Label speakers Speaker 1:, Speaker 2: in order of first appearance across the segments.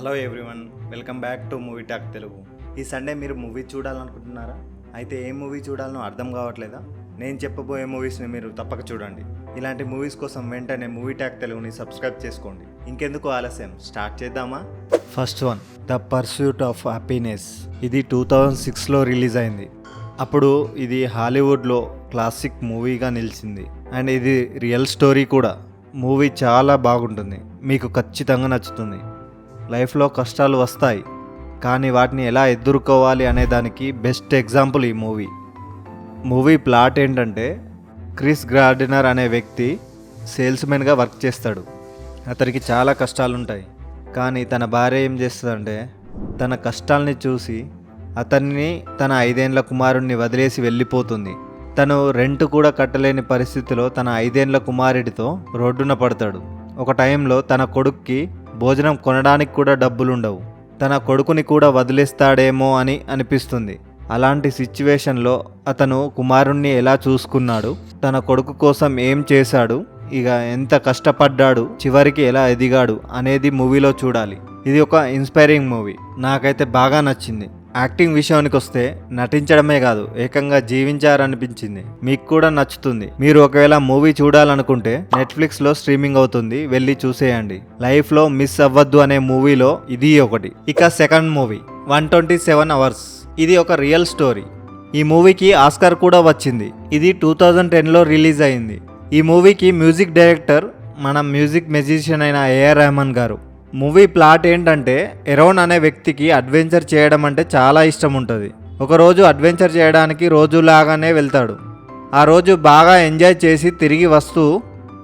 Speaker 1: Hello everyone, welcome back to movie talk Telugu. ఈ Sunday మీరు movie చూడాలనుకుంటున్నారా? అయితే ఏ మూవీ చూడాలనో అర్థం కావట్లేదా? నేను చెప్పబోయే మూవీస్ని మీరు తప్పక చూడండి. ఇలాంటి మూవీస్ కోసం వెంటనే మూవీ టాక్ తెలుగుని సబ్స్క్రైబ్ చేసుకోండి. ఇంకెందుకు ఆలస్యం, స్టార్ట్ చేద్దామా? First one, the pursuit of happiness. ఇది 2006లో రిలీజ్ అయింది. అప్పుడు ఇది హాలీవుడ్లో క్లాసిక్ మూవీగా నిలిచింది. అండ్ ఇది రియల్ స్టోరీ కూడా. మూవీ చాలా బాగుంటుంది, మీకు ఖచ్చితంగా నచ్చుతుంది. లైఫ్లో కష్టాలు వస్తాయి, కానీ వాటిని ఎలా ఎదుర్కోవాలి అనే దానికి బెస్ట్ ఎగ్జాంపుల్ ఈ మూవీ ప్లాట్ ఏంటంటే, క్రిస్ గార్డినర్ అనే వ్యక్తి సేల్స్మెన్గా వర్క్ చేస్తాడు. అతనికి చాలా కష్టాలుంటాయి, కానీ తన భార్య ఏం చేస్తుందంటే, తన కష్టాల్ని చూసి అతన్ని తన 5 ఏళ్ల కుమారుణ్ణి వదిలేసి వెళ్ళిపోతుంది. తను రెంట్ కూడా కట్టలేని పరిస్థితిలో తన 5 ఏళ్ల కుమారుడితో రోడ్డున పడతాడు. ఒక టైంలో తన కొడుక్కి భోజనం కొనడానికి కూడా డబ్బులుండవు. తన కొడుకుని కూడా వదిలేస్తాడేమో అని అనిపిస్తుంది. అలాంటి సిచ్యువేషన్లో అతను కుమారుణ్ణి ఎలా చూసుకున్నాడు, తన కొడుకు కోసం ఏం చేశాడు, ఇక ఎంత కష్టపడ్డాడు, చివరికి ఎలా ఎదిగాడు అనేది మూవీలో చూడాలి. ఇది ఒక ఇన్స్పైరింగ్ మూవీ, నాకైతే బాగా నచ్చింది. యాక్టింగ్ విషయానికి వస్తే నటించడమే కాదు, ఏకంగా జీవించారనిపించింది. మీకు కూడా నచ్చుతుంది. మీరు ఒకవేళ మూవీ చూడాలనుకుంటే నెట్ఫ్లిక్స్లో స్ట్రీమింగ్ అవుతుంది, వెళ్ళి చూసేయండి. లైఫ్లో మిస్ అవ్వద్దు అనే మూవీలో ఇది ఒకటి. ఇక సెకండ్ మూవీ 127 అవర్స్. ఇది ఒక రియల్ స్టోరీ. ఈ మూవీకి ఆస్కార్ కూడా వచ్చింది. ఇది 2010లో రిలీజ్ అయింది. ఈ మూవీకి మ్యూజిక్ డైరెక్టర్ మన మ్యూజిక్ మెజిషియన్ అయిన ఏఆర్ రెహమాన్ గారు. మూవీ ప్లాట్ ఏంటంటే, ఎరోన్ అనే వ్యక్తికి అడ్వెంచర్ చేయడం అంటే చాలా ఇష్టం ఉంటుంది. ఒకరోజు అడ్వెంచర్ చేయడానికి రోజులాగానే వెళ్తాడు. ఆ రోజు బాగా ఎంజాయ్ చేసి తిరిగి వస్తూ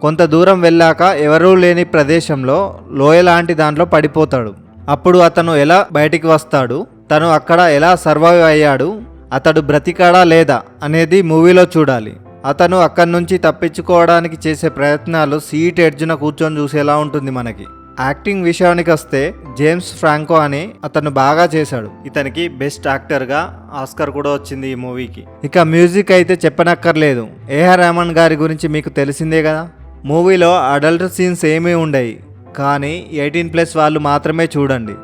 Speaker 1: కొంత దూరం వెళ్ళాక ఎవరూ లేని ప్రదేశంలో లోయ లాంటి దాంట్లో పడిపోతాడు. అప్పుడు అతను ఎలా బయటికి వస్తాడు, తను అక్కడ ఎలా సర్వైవ్ అయ్యాడు, అతడు బ్రతికాడా లేదా అనేది మూవీలో చూడాలి. అతను అక్కడి నుంచి తప్పించుకోవడానికి చేసే ప్రయత్నాలు సీట్ ఎడ్జ్న కూర్చొని చూసేలా ఉంటుంది మనకి. యాక్టింగ్ విషయానికి వస్తే జేమ్స్ ఫ్రాంకో అని అతను బాగా చేశాడు. ఇతనికి బెస్ట్ యాక్టర్గా ఆస్కార్ కూడా వచ్చింది ఈ మూవీకి. ఇక మ్యూజిక్ అయితే చెప్పనక్కర్లేదు. ఏఆర్ రెహమాన్ గారి గురించి మీకు తెలిసిందే కదా. మూవీలో అడల్ట్ సీన్స్ ఏమీ ఉండవు, కానీ 18+ వాళ్ళు మాత్రమే చూడండి.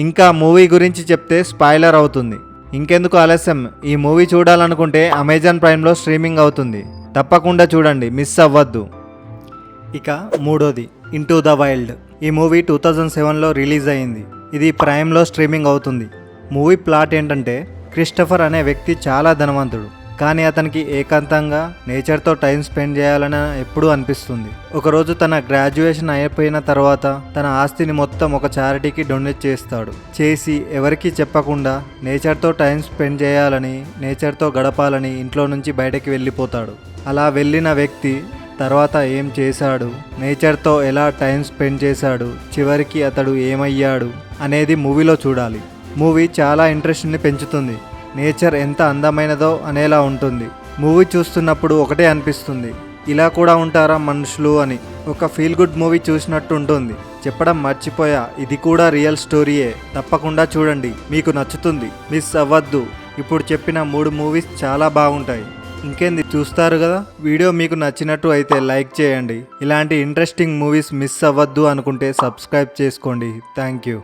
Speaker 1: ఇంకా మూవీ గురించి చెప్తే స్పాయిలర్ అవుతుంది. ఇంకెందుకు ఆలస్యం, ఈ మూవీ చూడాలనుకుంటే అమెజాన్ ప్రైమ్లో స్ట్రీమింగ్ అవుతుంది, తప్పకుండా చూడండి, మిస్ అవ్వద్దు. ఇక మూడోది, ఇంటూ ద వైల్డ్. ఈ మూవీ 2007లో రిలీజ్ అయింది. ఇది ప్రైమ్లో స్ట్రీమింగ్ అవుతుంది. మూవీ ప్లాట్ ఏంటంటే, క్రిస్టఫర్ అనే వ్యక్తి చాలా ధనవంతుడు, కానీ అతనికి ఏకాంతంగా నేచర్తో టైం స్పెండ్ చేయాలని ఎప్పుడూ అనిపిస్తుంది. ఒకరోజు తన గ్రాడ్యుయేషన్ అయిపోయిన తర్వాత తన ఆస్తిని మొత్తం ఒక చారిటీకి డొనేట్ చేసి ఎవరికీ చెప్పకుండా నేచర్తో టైం స్పెండ్ చేయాలని, నేచర్తో గడపాలని ఇంట్లో నుంచి బయటకి వెళ్ళిపోతాడు. అలా వెళ్ళిన వ్యక్తి తర్వాత ఏం చేశాడు, నేచర్తో ఎలా టైం స్పెండ్ చేశాడు, చివరికి అతడు ఏమయ్యాడు అనేది మూవీలో చూడాలి. మూవీ చాలా ఇంట్రెస్ట్ని పెంచుతుంది. నేచర్ ఎంత అందమైనదో అనేలా ఉంటుంది. మూవీ చూస్తున్నప్పుడు ఒకటే అనిపిస్తుంది, ఇలా కూడా ఉంటారా మనుషులు అని. ఒక ఫీల్ గుడ్ మూవీ చూసినట్టు ఉంటుంది. చెప్పడం మర్చిపోయా, ఇది కూడా రియల్ స్టోరీయే. తప్పకుండా చూడండి, మీకు నచ్చుతుంది, మిస్ అవ్వద్దు. ఇప్పుడు చెప్పిన 3 మూవీస్ చాలా బాగుంటాయి. ఇంకేంది, చూస్తారు కదా. వీడియో మీకు నచ్చినట్టు అయితే లైక్ చేయండి. ఇలాంటి ఇంట్రెస్టింగ్ మూవీస్ మిస్ అవ్వద్దు అనుకుంటే సబ్స్క్రైబ్ చేసుకోండి. Thank you.